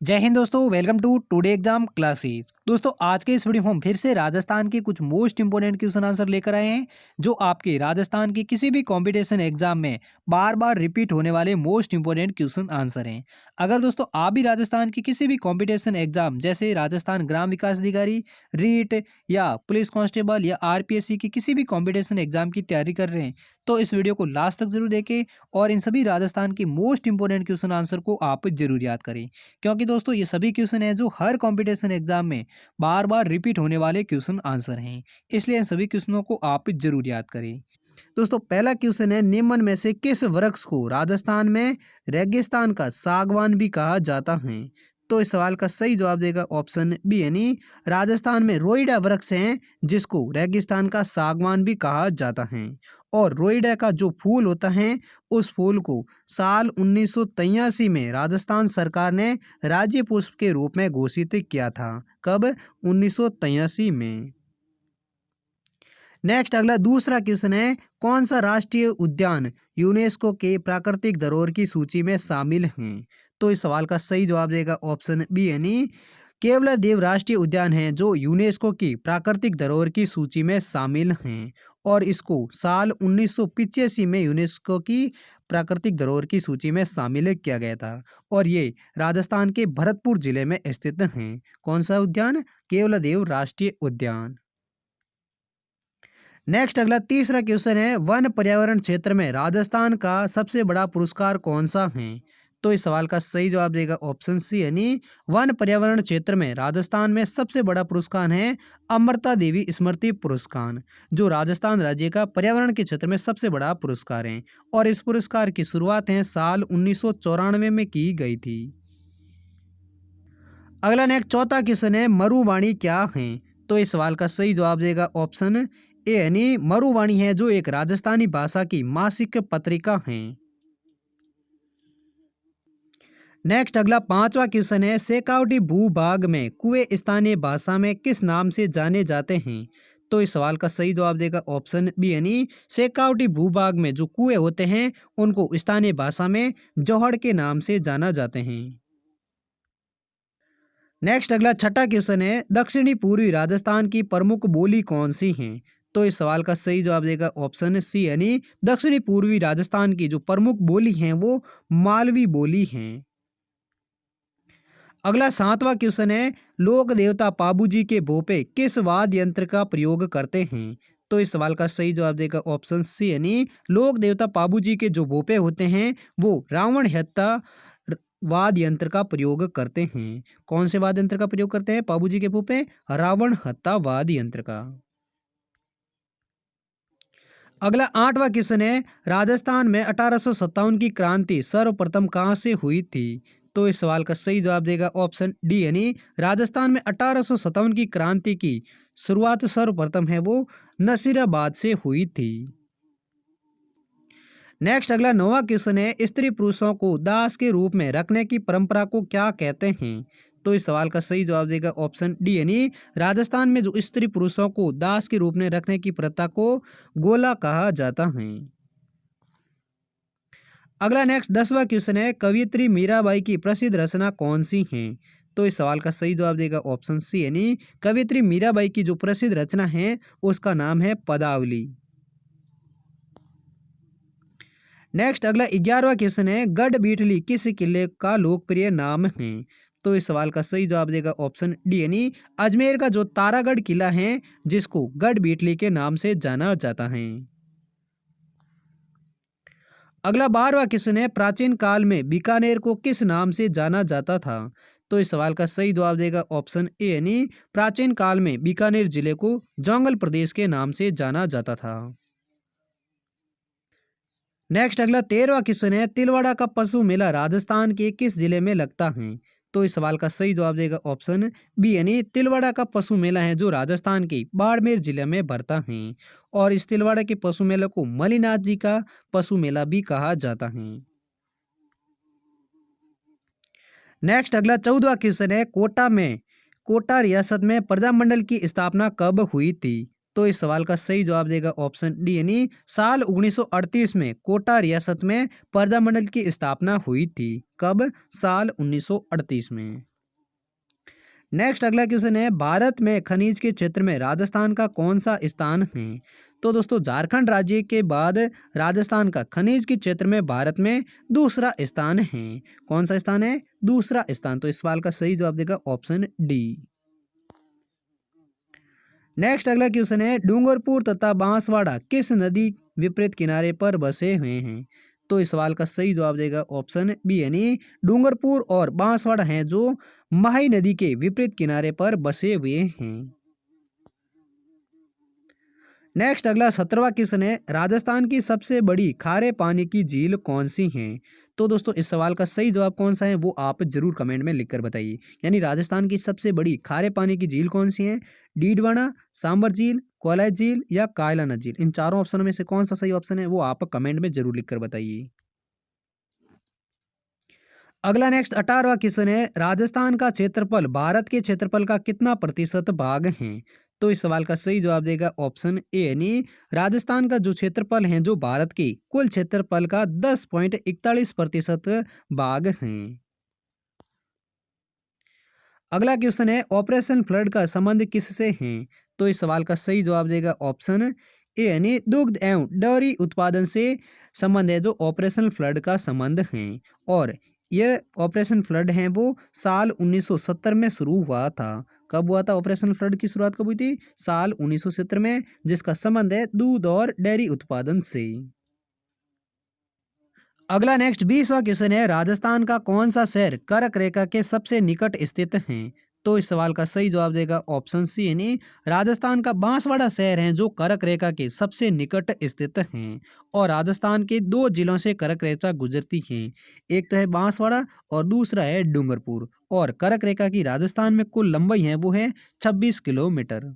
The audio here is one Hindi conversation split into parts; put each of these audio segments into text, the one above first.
जय हिंद दोस्तों, welcome to today exam classes. दोस्तों आज के इस वीडियो में हम फिर से राजस्थान के कुछ मोस्ट इंपोर्टेंट क्वेश्चन आंसर लेकर आए हैं जो आपके राजस्थान के किसी भी कंपटीशन एग्जाम में बार बार रिपीट होने वाले मोस्ट इंपोर्टेंट क्वेश्चन आंसर हैं। अगर दोस्तों आप भी राजस्थान की किसी भी कंपटीशन एग्जाम जैसे राजस्थान ग्राम विकास अधिकारी, रीट या पुलिस कांस्टेबल या आरपीएससी की किसी भी कंपटीशन एग्जाम की तैयारी कर रहे हैं तो इस वीडियो को लास्ट तक जरूर देखें और इन सभी राजस्थान के मोस्ट इंपोर्टेंट क्वेश्चन आंसर को आप जरूर याद करें, क्योंकि दोस्तों ये सभी क्वेश्चन हैं जो हर कंपटीशन एग्जाम में बार बार रिपीट होने वाले क्वेश्चन आंसर हैं, इसलिए इन सभी क्वेश्चनों को आप जरूर याद करें। दोस्तों पहला क्वेश्चन है, निम्न में से किस वृक्ष को राजस्थान में रेगिस्तान का सागवान भी कहा जाता है? तो इस सवाल का सही जवाब देगा ऑप्शन बी, यानी राजस्थान में रोइडा वृक्ष हैं जिसको रेगिस्तान का सागवान भी कहा जाता है। और रोइडा का जो फूल होता है उस फूल को साल 1983 में राजस्थान सरकार ने राज्य पुष्प के रूप में घोषित किया था। कब? 1983 में। नेक्स्ट अगला दूसरा क्वेश्चन है, कौन सा राष्ट्रीय उद्यान यूनेस्को के प्राकृतिक धरोहर की सूची में शामिल है? तो इस सवाल का सही जवाब देगा ऑप्शन बी, यानी केवलादेव राष्ट्रीय उद्यान है जो यूनेस्को की प्राकृतिक धरोहर की सूची में शामिल हैं और इसको साल 1985 में यूनेस्को की प्राकृतिक धरोहर की सूची में शामिल किया गया था और ये राजस्थान के भरतपुर जिले में स्थित हैं। कौन सा उद्यान? केवलादेव राष्ट्रीय उद्यान। नेक्स्ट अगला तीसरा क्वेश्चन है, वन पर्यावरण क्षेत्र में राजस्थान का सबसे बड़ा पुरस्कार कौन सा है? तो इस सवाल का सही जवाब देगा ऑप्शन सी, यानी वन पर्यावरण क्षेत्र में राजस्थान में सबसे बड़ा पुरस्कार है अमृता देवी स्मृति पुरस्कार, जो राजस्थान राज्य का पर्यावरण के क्षेत्र में सबसे बड़ा पुरस्कार है और इस पुरस्कार की शुरुआत है साल 1994 में की गई थी। अगला नेक्स्ट चौथा क्वेश्चन है, मरुवाणी क्या है? तो इस सवाल का सही जवाब देगा ऑप्शन ए, यानी मरुवाणी है जो एक राजस्थानी भाषा की मासिक पत्रिका है। नेक्स्ट अगला पांचवा क्वेश्चन है, शेखावटी भूभाग में कुएं स्थानीय भाषा में किस नाम से जाने जाते हैं? तो इस सवाल का सही जवाब देगा ऑप्शन बी, यानी शेखावटी भूभाग में जो कुएं होते हैं उनको स्थानीय भाषा में जोहड़ के नाम से जाना जाते हैं। नेक्स्ट अगला छठा क्वेश्चन है, दक्षिणी पूर्वी राजस्थान की प्रमुख बोली कौन सी है? तो इस सवाल का सही जवाब देगा ऑप्शन सी, यानी दक्षिणी पूर्वी राजस्थान की जो प्रमुख बोली हैं वो मालवी बोली हैं। अगला सातवां क्वेश्चन है, लोक देवता पाबूजी के भोपे किस वाद्य यंत्र का प्रयोग करते हैं? तो इस सवाल का सही जवाब देगा ऑप्शन सी, यानी लोक देवता पाबूजी के जो भोपे होते हैं वो रावण हत्ता वाद्य यंत्र का प्रयोग करते हैं। कौन से वाद्य यंत्र का प्रयोग करते हैं पाबूजी के भोपे? रावण हत्ता वाद्य यंत्र का। अगला आठवां क्वेश्चन है, राजस्थान में 1857 की क्रांति सर्वप्रथम कहां से हुई थी? तो इस सवाल का सही जवाब देगा ऑप्शन डी, यानी राजस्थान में 1857 की क्रांति की शुरुआत सर्वप्रथम है वो नसीराबाद से हुई थी। नेक्स्ट अगला नौवां क्वेश्चन है, स्त्री पुरुषों को दास के रूप में रखने की परंपरा को क्या कहते हैं? तो इस सवाल का सही जवाब देगा ऑप्शन डी, यानी राजस्थान में जो स्त्री पुरुषों को दास के रूप में रखने की प्रथा को गोला कहा जाता है। अगला नेक्स्ट 10वां क्वेश्चन है, कवियत्री मीराबाई की प्रसिद्ध रचना कौन सी है? तो इस सवाल का सही जवाब देगा ऑप्शन सी, यानी कवियत्री मीराबाई की जो प्रसिद्ध रचना है उसका नाम है पदावली। नेक्स्ट अगला 11वां क्वेश्चन है, गढ़ बीटली किस किले का लोकप्रिय नाम है? तो इस सवाल का सही जवाब देगा ऑप्शन डी, यानी अजमेर का जो तारागढ़ किला है जिसको गढ़ बीटली के नाम से जाना जाता है। अगला 12वां क्वेश्चन है, प्राचीन काल में बीकानेर को किस नाम से जाना जाता था? तो इस सवाल का सही जवाब देगा ऑप्शन ए, यानी प्राचीन काल में बीकानेर जिले को जंगल प्रदेश के नाम से जाना जाता था। नेक्स्ट अगला 13वां क्वेश्चन है, तिलवाड़ा का पशु मेला राजस्थान के किस जिले में लगता है? तो इस सवाल का सही जवाब देगा ऑप्शन बी, यानी तिलवाड़ा का पशु मेला है जो राजस्थान के बाड़मेर जिले में भरता है और इस तिलवाड़ा के पशु मेला को मलिनाथ जी का पशु मेला भी कहा जाता है। नेक्स्ट अगला 14वां क्वेश्चन है, कोटा रियासत में प्रजामंडल की स्थापना कब हुई थी? तो इस सवाल का सही जवाब देगा ऑप्शन डी यानी साल 1938 में कोटा रियासत में प्रजामंडल की स्थापना हुई थी। कब? साल 1938 में। नेक्स्ट अगला क्वेश्चन है, भारत में खनिज के क्षेत्र में राजस्थान का कौन सा स्थान है? तो दोस्तों झारखंड राज्य के बाद राजस्थान का खनिज के क्षेत्र में भारत में दूसरा स्थान है। कौन सा स्थान है? दूसरा स्थान। तो इस सवाल का सही जवाब देगा ऑप्शन डी। नेक्स्ट अगला क्वेश्चन है, डूंगरपुर तथा बांसवाड़ा किस नदी विपरीत किनारे पर बसे हुए हैं? तो इस सवाल का सही जवाब देगा ऑप्शन बी यानी डूंगरपुर और बांसवाड़ा हैं जो माही नदी के विपरीत किनारे पर बसे हुए हैं। नेक्स्ट अगला 17वां क्वेश्चन है, राजस्थान की सबसे बड़ी खारे पानी की झील कौन सी है? तो दोस्तों इस सवाल का सही जवाब कौन सा है वो आप जरूर कमेंट में लिखकर बताइए। यानी राजस्थान की सबसे बड़ी खारे पानी की झील कौन सी है? डीडवाना, सांबर झील, कोलाई झील या कायलाना झील। इन चारों ऑप्शनों में से कौन सा सही ऑप्शन है वो आप कमेंट में जरूर लिखकर बताइए। अगला नेक्स्ट 18वां क्वेश्चन है, राजस्थान का क्षेत्रफल भारत के क्षेत्रफल का कितना प्रतिशत भाग है? तो इस सवाल का सही जवाब देगा ऑप्शन ए यानी राजस्थान का जो क्षेत्रफल है जो भारत के कुल क्षेत्रफल का 10.41% भाग है। अगला क्वेश्चन है, ऑपरेशन फ्लड का संबंध किससे है? तो इस सवाल का सही जवाब देगा ऑप्शन ए यानी दुग्ध एवं डेयरी उत्पादन से संबंध है जो ऑपरेशन फ्लड का संबंध है। और यह ऑपरेशन फ्लड है वो साल 1970 में शुरू हुआ था। कब हुआ था ऑपरेशन फ्लड की शुरुआत कब हुई थी? साल 1970 में, जिसका संबंध है दूध और डेयरी उत्पादन से। अगला नेक्स्ट 20वां क्वेश्चन है, राजस्थान का कौन सा शहर कर्क रेखा के सबसे निकट स्थित है? तो इस सवाल का सही जवाब देगा ऑप्शन सी यानी राजस्थान का बांसवाड़ा शहर है जो कर्क रेखा के सबसे निकट स्थित हैं। और राजस्थान के दो जिलों से कर्क रेखा गुजरती है, एक तो है बांसवाड़ा और दूसरा है डूंगरपुर। और कर्क रेखा की राजस्थान में कुल लंबाई है वो है 26 किलोमीटर।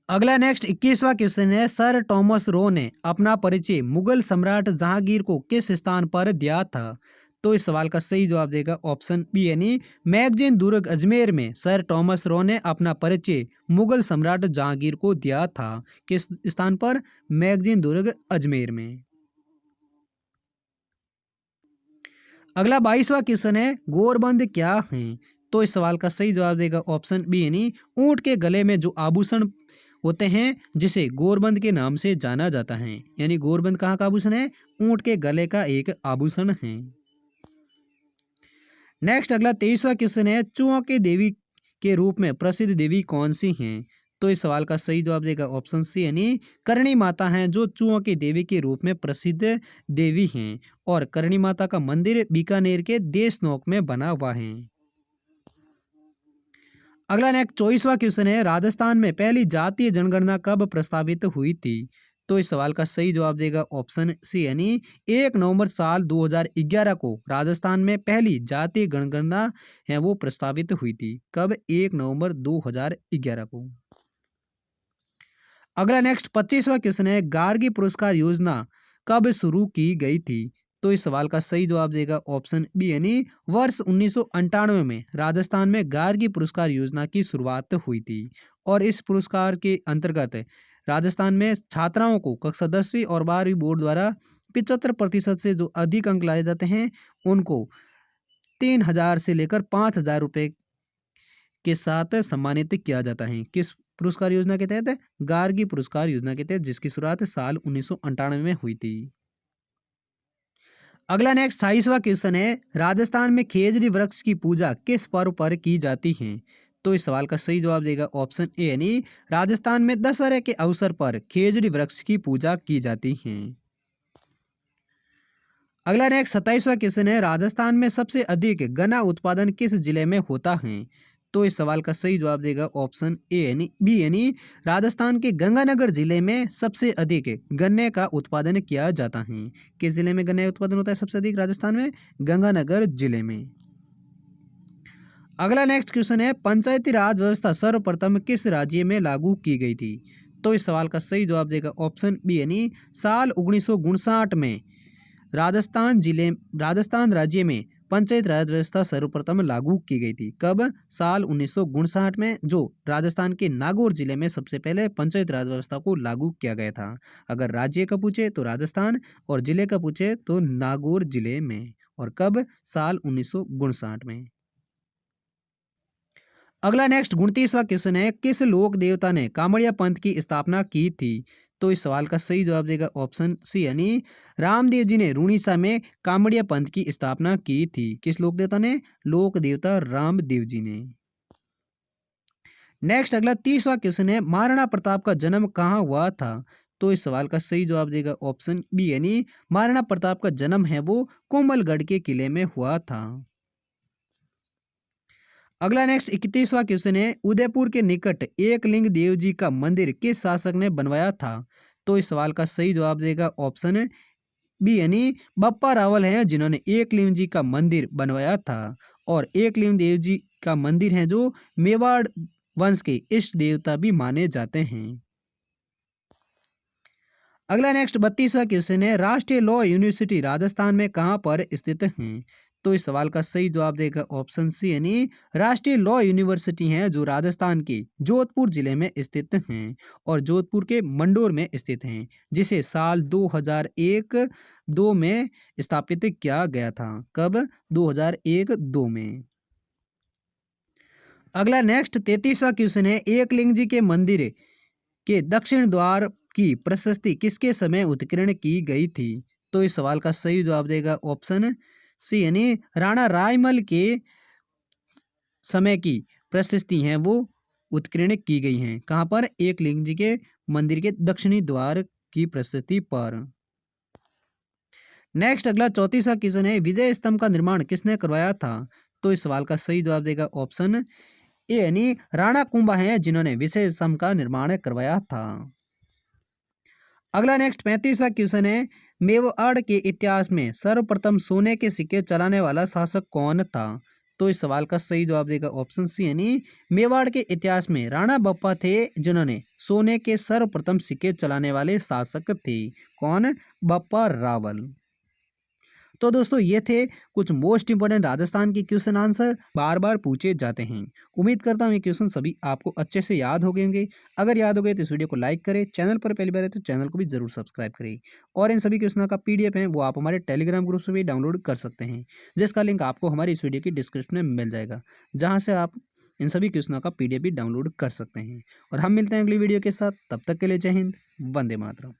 अगला नेक्स्ट 21वां क्वेश्चन है, सर टॉमस रो ने अपना परिचय मुगल सम्राट जहांगीर को किस स्थान पर दिया था? तो इस सवाल का सही जवाब देगा ऑप्शन बी यानी मैगजीन दुर्ग अजमेर में सर टॉमस रो ने अपना परिचय मुगल सम्राट जहांगीर को दिया था। किस स्थान पर? मैगजीन दुर्ग अजमेर में। अगला 22वां क्वेश्चन है, गोरबंद क्या है? तो इस सवाल का सही जवाब देगा ऑप्शन बी यानी ऊंट के गले में जो आभूषण होते हैं जिसे गोरबंद के नाम से जाना जाता है। यानी गोरबंद कहाँ का आभूषण है? ऊंट के गले का एक आभूषण है। नेक्स्ट अगला 23वां क्वेश्चन है, चूहों की देवी के रूप में प्रसिद्ध देवी कौन सी हैं? तो इस सवाल का सही जवाब देगा ऑप्शन सी यानी करणी माता हैं जो चूहों की देवी के रूप में प्रसिद्ध देवी हैं। और करणी माता का मंदिर बीकानेर के देशनोक में बना हुआ है। अगला नेक्स्ट 24वां क्वेश्चन है, राजस्थान में पहली जातीय जनगणना कब प्रस्तावित हुई थी? तो इस सवाल का सही जवाब देगा ऑप्शन सी यानी 1 नवंबर साल 2011 को राजस्थान में पहली जातीय जनगणना है वो प्रस्तावित हुई थी। कब? 1 नवंबर 2011 को। अगला नेक्स्ट 25वां क्वेश्चन है, गार्गी पुरस्कार योजना कब शुरू की गई थी? तो इस सवाल का सही जवाब देगा ऑप्शन बी यानी वर्ष 1998 में राजस्थान में गार्गी पुरस्कार योजना की शुरुआत हुई थी। और इस पुरस्कार के अंतर्गत राजस्थान में छात्राओं को कक्षा 10वीं और 12वीं बोर्ड द्वारा 75% से जो अधिक अंक लाए जाते हैं उनको 3,000 से लेकर 5,000 रुपये के साथ सम्मानित किया जाता है। किस पुरस्कार योजना के तहत? गार्गी पुरस्कार योजना के तहत, जिसकी शुरुआत साल 1998 में हुई थी। अगला नेक्स्ट 28वां क्वेश्चन है, राजस्थान में खेजड़ी वृक्ष की पूजा किस पर्व पर की जाती है? तो इस सवाल का सही जवाब देगा ऑप्शन ए यानी राजस्थान में दशहरे के अवसर पर खेजड़ी वृक्ष की पूजा की जाती है। अगला नेक्स्ट 27वां क्वेश्चन है, राजस्थान में सबसे अधिक गन्ना उत्पादन किस जिले में होता है? तो इस सवाल का सही जवाब देगा ऑप्शन ए यानी बी यानी राजस्थान के गंगानगर जिले में सबसे अधिक गन्ने का उत्पादन किया जाता है। किस जिले में गन्ने का उत्पादन होता है सबसे अधिक? राजस्थान में गंगानगर जिले में। अगला नेक्स्ट क्वेश्चन है, पंचायती राज व्यवस्था सर्वप्रथम किस राज्य में लागू की गई थी? तो इस सवाल का सही जवाब देगा ऑप्शन बी यानी साल 1959 में राजस्थान राज्य में पंचायत राज व्यवस्था सर्वप्रथम लागू की गई थी? कब? साल 1959 में, जो राजस्थान के नागौर जिले में सबसे पहले पंचायत राज व्यवस्था को लागू किया गया था। अगर राज्य का पूछे तो राजस्थान, और जिले का पूछे तो नागौर जिले में। और कब? साल 1959 में। अगला नेक्स्ट 29वां क्वेश्चन है, किस लोक देवता ने कामड़िया पंथ की स्थापना की थी? तो इस सवाल का सही जवाब देगा ऑप्शन सी, यानी रामदेव जी ने रूणीसा में कामड़िया पंथ की स्थापना की थी। किस लोक देवता ने? लोक देवता रामदेव जी ने। नेक्स्ट अगला 30वां क्वेश्चन है, महाराणा प्रताप का जन्म कहाँ हुआ था? तो इस सवाल का सही जवाब देगा ऑप्शन बी, यानी महाराणा प्रताप का जन्म है वो कोमलगढ़ के किले में हुआ था। अगला नेक्स्ट 31वां क्वेश्चन है, उदयपुर के निकट एकलिंग देव जी का मंदिर किस शासक ने बनवाया था? तो इस सवाल का सही जवाब देगा ऑप्शन बी, यानी बप्पा रावल हैं जिन्होंने एकलिंग जी का मंदिर बनवाया था। और एकलिंग देव जी का मंदिर है जो मेवाड़ वंश के इष्ट देवता भी माने जाते हैं। अगला नेक्स्ट 32वां क्वेश्चन है, राष्ट्रीय लॉ यूनिवर्सिटी राजस्थान में कहाँ पर स्थित है? तो इस सवाल का सही जवाब देगा ऑप्शन सी, यानी राष्ट्रीय लॉ यूनिवर्सिटी है जो राजस्थान के जोधपुर जिले में स्थित हैं और जोधपुर के मंडोर में स्थित हैं, जिसे साल 2001-2 में स्थापित किया गया था। कब? 2001-2 में। अगला नेक्स्ट 33वां क्वेश्चन है, एकलिंग जी के मंदिर के दक्षिण द्वार की प्रशस्ति किसके समय उत्कीर्ण की गई थी? तो इस सवाल का सही जवाब देगा ऑप्शन सी, यानी राणा रायमल के समय की प्रशस्ति हैं वो उत्कीर्ण की गई हैं। कहाँ पर? एकलिंग जी के मंदिर के दक्षिणी द्वार की प्रशस्ति पर। नेक्स्ट अगला 34वां क्वेश्चन है, विजय स्तंभ का निर्माण किसने करवाया था? तो इस सवाल का सही जवाब देगा ऑप्शन ए, यानी राणा कुंभा हैं जिन्होंने विजय स्तंभ का निर्माण करवाया था। अगला नेक्स्ट 35वां क्वेश्चन है, मेवाड़ के इतिहास में सर्वप्रथम सोने के सिक्के चलाने वाला शासक कौन था? तो इस सवाल का सही जवाब देगा ऑप्शन सी, यानी मेवाड़ के इतिहास में राणा बप्पा थे जिन्होंने सोने के सर्वप्रथम सिक्के चलाने वाले शासक थे। कौन? बप्पा रावल। तो दोस्तों ये थे कुछ मोस्ट इंपोर्टेंट राजस्थान के क्वेश्चन आंसर बार बार पूछे जाते हैं। उम्मीद करता हूँ ये क्वेश्चन सभी आपको अच्छे से याद हो गए होंगे। अगर याद हो गए तो इस वीडियो को लाइक करें, चैनल पर पहली बार है तो चैनल को भी जरूर सब्सक्राइब करें। और इन सभी क्वेश्चनों का पीडीएफ है वो आप हमारे टेलीग्राम ग्रुप से भी डाउनलोड कर सकते हैं, जिसका लिंक आपको हमारी इस वीडियो की डिस्क्रिप्शन में मिल जाएगा, जहाँ से आप इन सभी क्वेश्चनों का पीडीएफ भी डाउनलोड कर सकते हैं। और हम मिलते हैं अगली वीडियो के साथ, तब तक के लिए जय हिंद, वंदे मातरम।